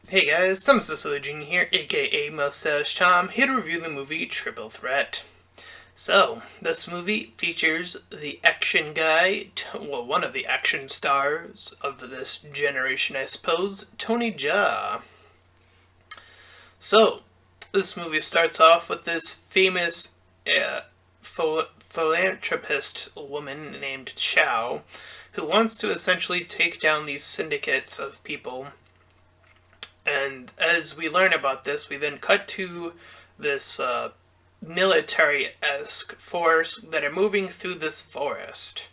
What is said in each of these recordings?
Hey guys, Thomas the Surgeon here, aka Mustached Tom, here to review the movie Triple Threat. So, this movie features the action guy, one of the action stars of this generation, I suppose, Tony Jaa. So, this movie starts off with this famous philanthropist woman named Chow, who wants to essentially take down these syndicates of people. And as we learn about this, we then cut to this military-esque force that are moving through this forest.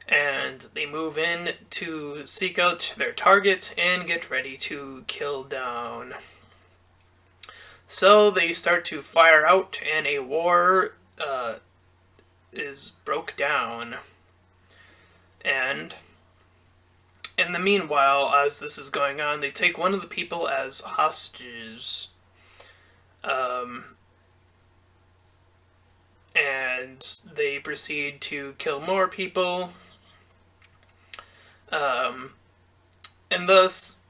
And they move in to seek out their target and get ready to kill down. So they start to fire out, and a war is broke down. And in the meanwhile, as this is going on, they take one of the people as hostages. Um, and they proceed to kill more people. Um, and thus,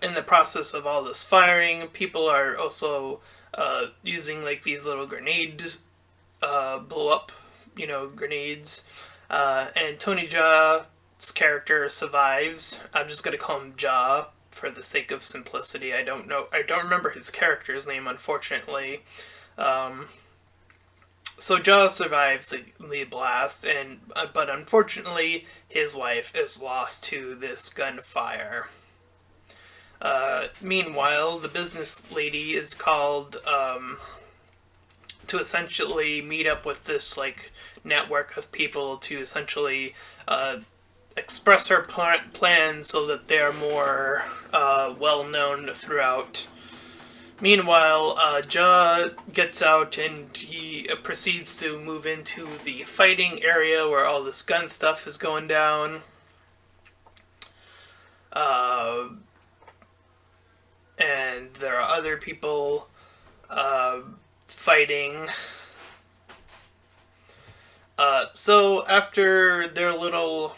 in the process of all this firing, people are also using like these little grenades, blow up, grenades. And Tony Jaa's character survives. I'm just gonna call him Jaa for the sake of simplicity. I don't know. I don't remember his character's name, unfortunately. Um, so Jaa survives the blast, and but unfortunately, his wife is lost to this gunfire. Meanwhile, the business lady is called to essentially meet up with this like network of people to essentially express her plans so that they're more well known throughout. Meanwhile, Jaa gets out and he proceeds to move into the fighting area where all this gun stuff is going down. Uh, and there are other people fighting. So after their little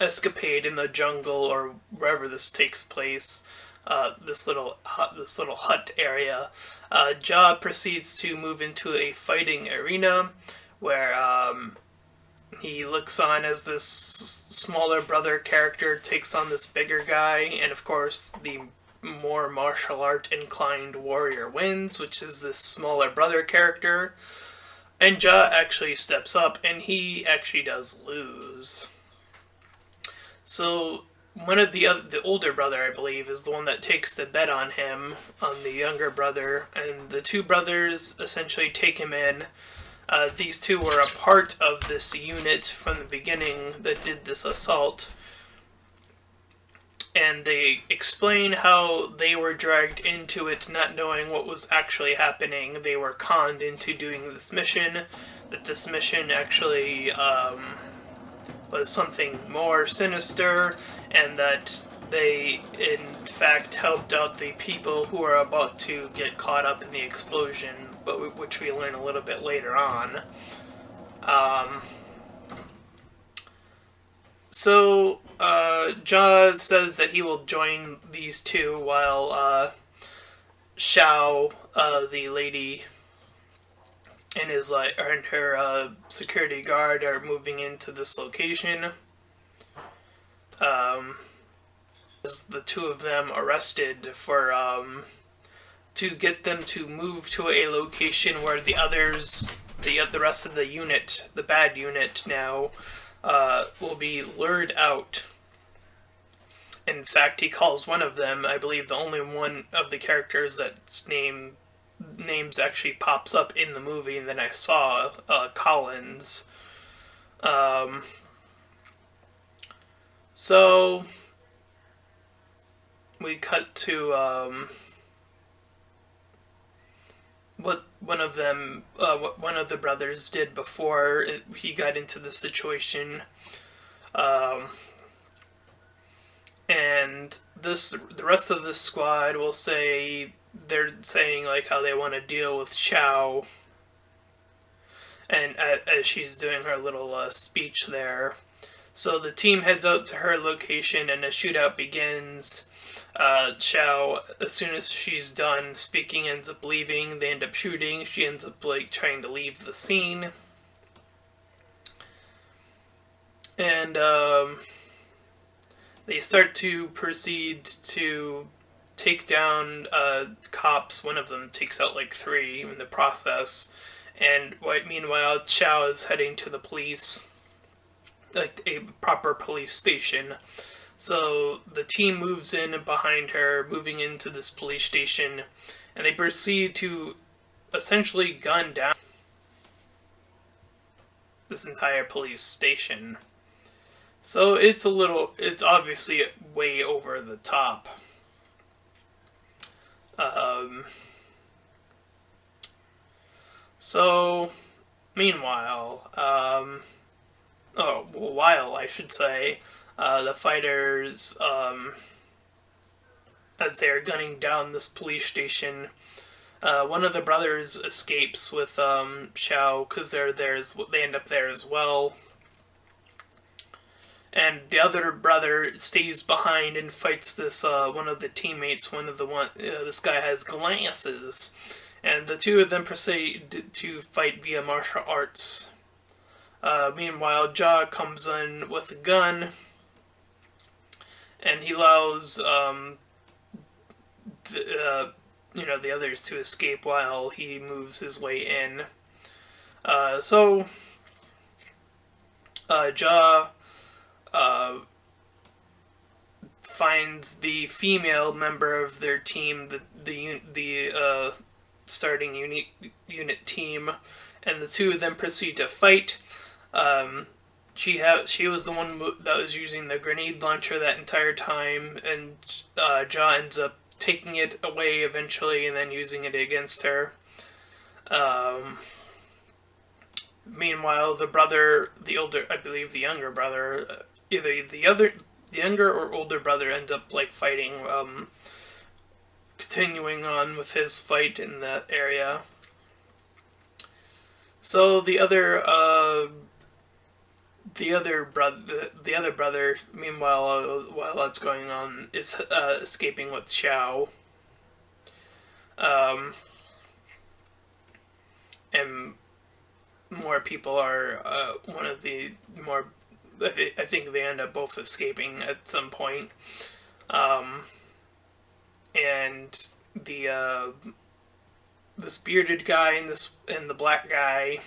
escapade in the jungle or wherever this takes place, this little hut area, Jaa proceeds to move into a fighting arena where he looks on as this smaller brother character takes on this bigger guy, and of course the more martial art inclined warrior wins, which is this smaller brother character. And Jaa actually steps up, and he actually does lose. So one of the older brother, I believe, is the one that takes the bet on him, on the younger brother, and the two brothers essentially take him in. These two were a part of this unit from the beginning that did this assault, and they explain how they were dragged into it not knowing what was actually happening. They were conned into doing this mission, that this mission actually was something more sinister, and that they in fact helped out the people who are about to get caught up in the explosion, but which we learn a little bit later on. Um, Jaa says that he will join these two while Xiao, the lady, and her security guard are moving into this location. As the two of them arrested for to get them to move to a location where the others, the rest of the unit, the bad unit now, will be lured out. In fact, he calls one of them, I believe the only one of the characters that's names actually pops up in the movie, and then I saw Collins. Um, so we cut to what one of the brothers did before he got into the situation. Um, and the rest of the squad will say they're saying like how they want to deal with Chow, and as she's doing her little speech there. So the team heads out to her location and a shootout begins. Xiao, as soon as she's done speaking, ends up leaving. They end up shooting. She ends up like trying to leave the scene. And they start to proceed to take down cops. One of them takes out like 3 in the process. And meanwhile, Xiao is heading to the police, like a proper police station. So the team moves in behind her, moving into this police station, and they proceed to essentially gun down this entire police station. So it's obviously way over the top. So, meanwhile, while I should say, the fighters, as they're gunning down this police station, one of the brothers escapes with Xiao because they end up there as well. And the other brother stays behind and fights this one of the teammates. This guy has glasses, and the two of them proceed to fight via martial arts. Meanwhile, Ja comes in with a gun, and he allows the others to escape while he moves his way in. Ja finds the female member of their team, the starting unit team, and the two of them proceed to fight. She was the one that was using the grenade launcher that entire time, and Ja ends up taking it away eventually and then using it against her. Meanwhile, I believe the younger brother, either the younger or older brother ends up like fighting, continuing on with his fight in that area. So the other brother, meanwhile, while that's going on, is escaping with Xiao. And more people are one of the more. I think they end up both escaping at some point. And this bearded guy and the black guy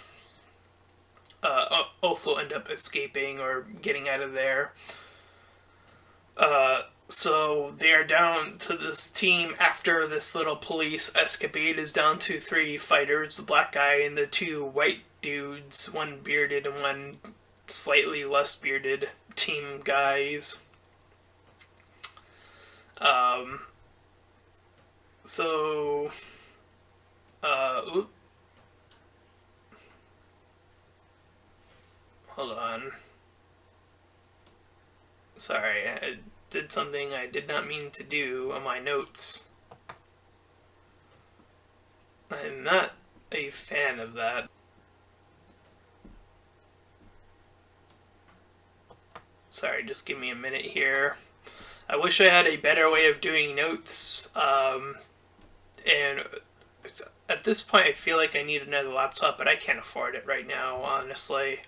also end up escaping or getting out of there. So they are down to this team after this little police escapade is down to 3 fighters, the black guy and the 2 white dudes, one bearded and one slightly less bearded team guys. Hold on. Sorry, I did something I did not mean to do on my notes. I'm not a fan of that. Sorry, just give me a minute here. I wish I had a better way of doing notes. And at this point, I feel like I need another laptop, but I can't afford it right now, honestly.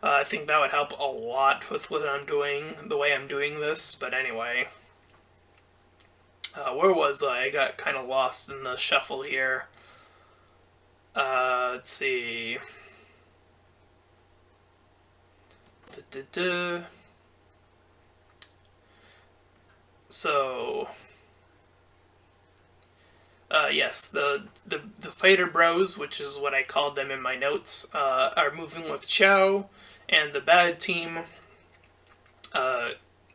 I think that would help a lot with what I'm doing, the way I'm doing this. But anyway, where was I? I got kind of lost in the shuffle here. Let's see. So, yes, the fighter bros, which is what I called them in my notes, are moving with Xiao, and the bad team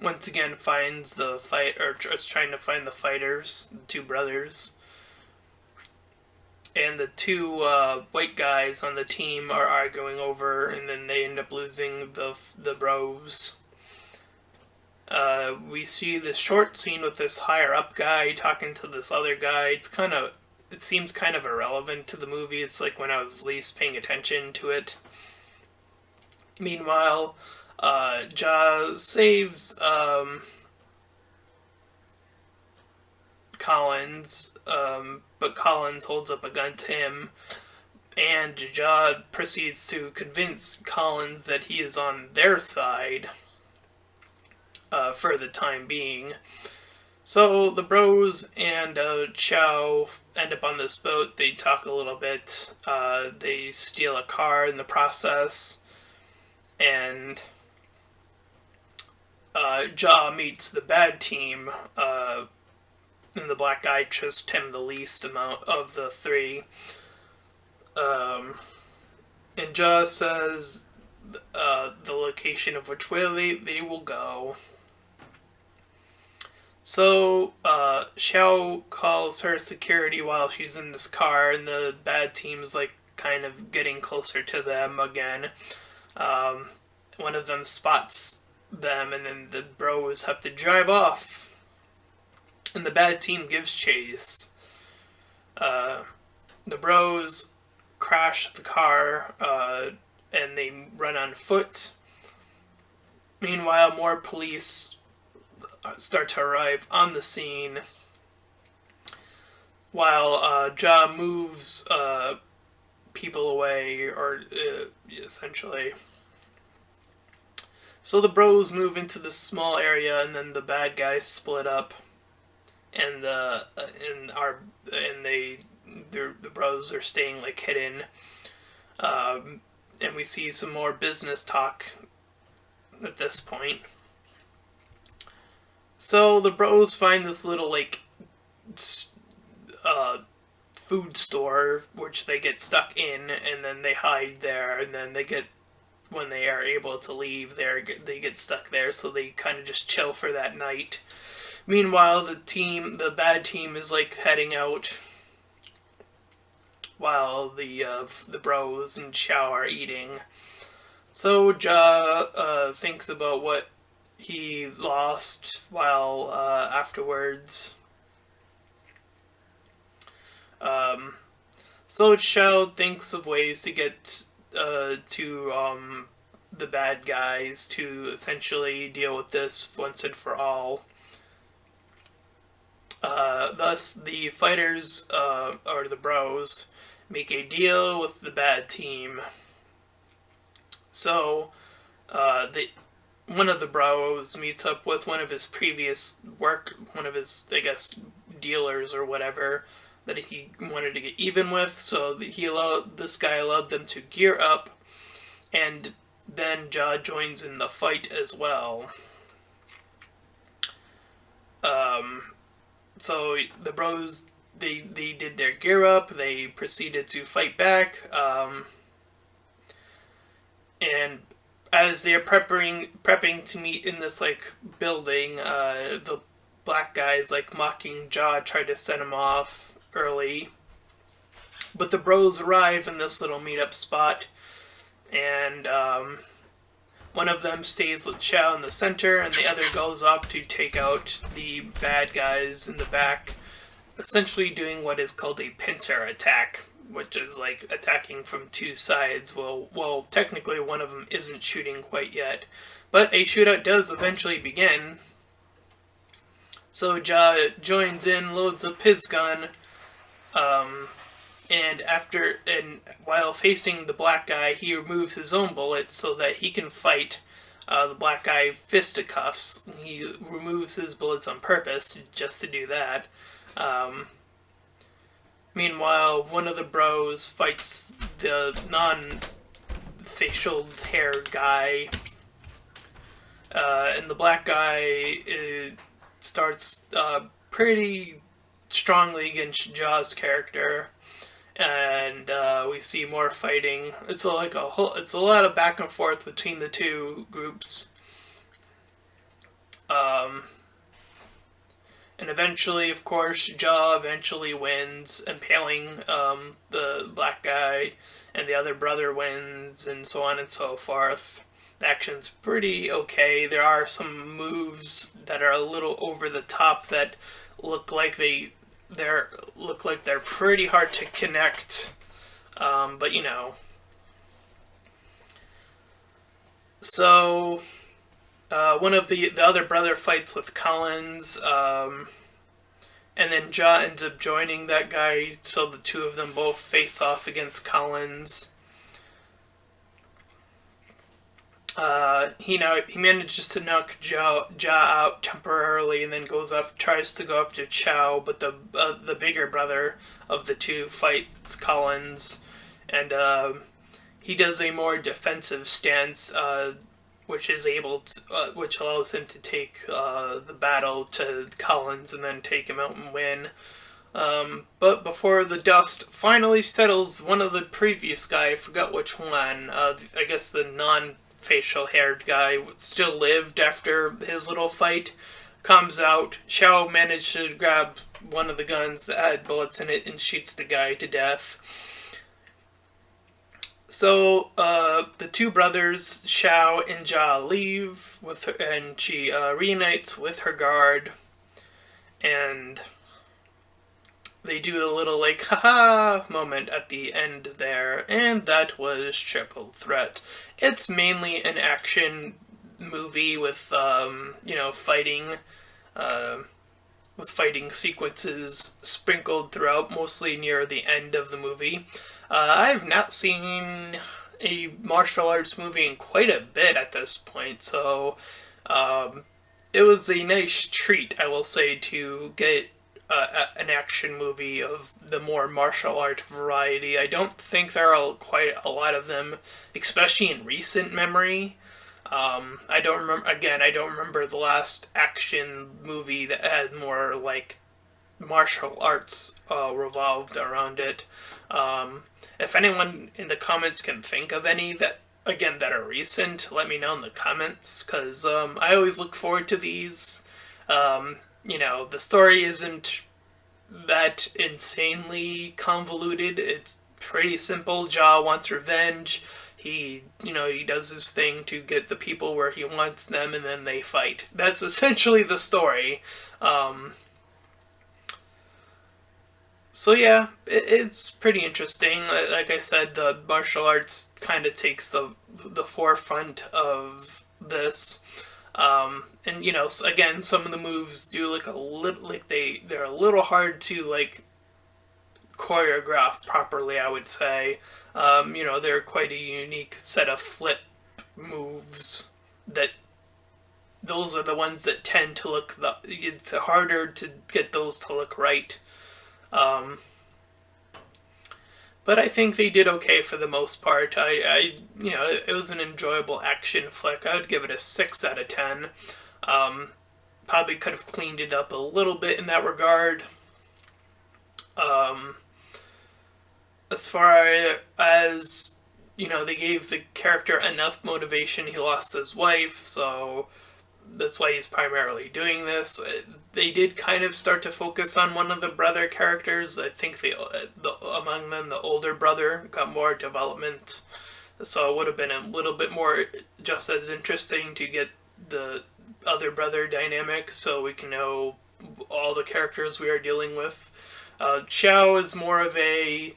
once again finds the fight, or is trying to find the fighters, the 2 brothers. And the 2 white guys on the team are arguing over, and then they end up losing the bros. We see this short scene with this higher up guy talking to this other guy. It seems kind of irrelevant to the movie. It's like when I was least paying attention to it. Meanwhile, Jaw saves Collins, but Collins holds up a gun to him, and Jaw proceeds to convince Collins that he is on their side for the time being. So the bros and Chow end up on this boat. They talk a little bit. They steal a car in the process, and Jaw meets the bad team, and the black guy trusts him the least amount of the three. And Jaw says the location of which way they will go. So, Xiao calls her security while she's in this car, and the bad team's like kind of getting closer to them again. One of them spots them, and then the bros have to drive off, and the bad team gives chase. The bros crash the car, and they run on foot. Meanwhile, more police start to arrive on the scene, while Ja moves people away, or essentially. So the bros move into this small area, and then the bad guys split up, and the bros are staying like hidden, and we see some more business talk at this point. So the bros find this little like food store which they get stuck in, and then they hide there, and then when they are able to leave there, they get stuck there, so they kind of just chill for that night. Meanwhile, the bad team is like heading out, while the bros and Xiao are eating. So Ja thinks about what he lost, while afterwards. So Xiao thinks of ways to get to the bad guys to essentially deal with this once and for all. Thus, the fighters, or the bros, make a deal with the bad team. So, one of the bros meets up with one of his I guess, dealers or whatever, that he wanted to get even with. So this guy allowed them to gear up, and then Ja joins in the fight as well. So the bros, they did their gear up. They proceeded to fight back, and as they are prepping to meet in this like building, the black guys like mocking Ja, try to set him off early. But the bros arrive in this little meetup spot, and one of them stays with Xiao in the center, and the other goes off to take out the bad guys in the back, essentially doing what is called a pincer attack, which is like attacking from two sides. Well, technically one of them isn't shooting quite yet, but a shootout does eventually begin. So Ja joins in, loads up his gun, and while facing the black guy, he removes his own bullets so that he can fight the black guy fisticuffs. He removes his bullets on purpose just to do that. Meanwhile, one of the bros fights the non-facial hair guy, and the black guy starts pretty strongly against Ja's character, and we see more fighting. It's it's a lot of back and forth between the two groups. And eventually, of course, Ja eventually wins, impaling the black guy, and the other brother wins, and so on and so forth. The action's pretty okay. There are some moves that are a little over the top that look like they're pretty hard to connect, but you know. So one of the other brother fights with Collins, and then Ja ends up joining that guy, so the two of them both face off against Collins. He manages to knock Ja out temporarily, and then tries to go after Chow, but the bigger brother of the two fights Collins, and he does a more defensive stance, which allows him to take the battle to Collins and then take him out and win. But before the dust finally settles, one of the previous guy, I forgot which one, I guess the non-facial haired guy, still lived after his little fight, comes out. Xiao managed to grab one of the guns that had bullets in it and shoots the guy to death. So the two brothers, Xiao and Ja, leave with her, and she reunites with her guard, and they do a little like haha moment at the end there, and that was Triple Threat. It's mainly an action movie with fighting, with fighting sequences sprinkled throughout, mostly near the end of the movie. I've not seen a martial arts movie in quite a bit at this point, so it was a nice treat, I will say, to get an action movie of the more martial art variety. I don't think there are quite a lot of them, especially in recent memory. I don't remember. Again, I don't remember the last action movie that had more like martial arts revolved around it. If anyone in the comments can think of any that are recent, let me know in the comments, because I always look forward to these. The story isn't that insanely convoluted. It's pretty simple. Ja wants revenge. He does his thing to get the people where he wants them, and then they fight. That's essentially the story. So yeah, it's pretty interesting. Like I said, the martial arts kind of takes the forefront of this. And again, some of the moves do look a little like they're a little hard to like choreograph properly, I would say. They're quite a unique set of flip moves that those are the ones that tend to look it's harder to get those to look right. But I think they did okay for the most part. It was an enjoyable action flick. I would give it a 6 out of 10. Probably could have cleaned it up a little bit in that regard. As far as, they gave the character enough motivation. He lost his wife, so that's why he's primarily doing this. They did kind of start to focus on one of the brother characters. I think among them, the older brother got more development. So it would have been a little bit more just as interesting to get the other brother dynamic so we can know all the characters we are dealing with. Xiao is more of a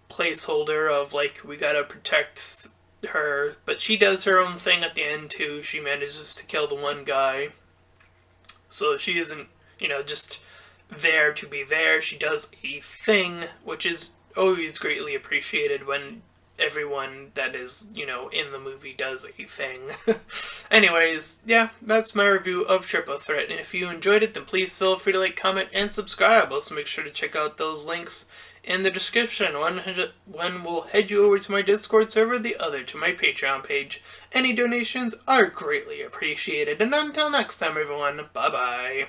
placeholder of like, we gotta protect her, but she does her own thing at the end too. She manages to kill the one guy. So she isn't, just there to be there. She does a thing, which is always greatly appreciated when everyone that is, in the movie does a thing. Anyways, yeah, that's my review of Triple Threat. And if you enjoyed it, then please feel free to like, comment, and subscribe. Also make sure to check out those links in the description. One will head you over to my Discord server, the other to my Patreon page. Any donations are greatly appreciated. And until next time, everyone, bye-bye.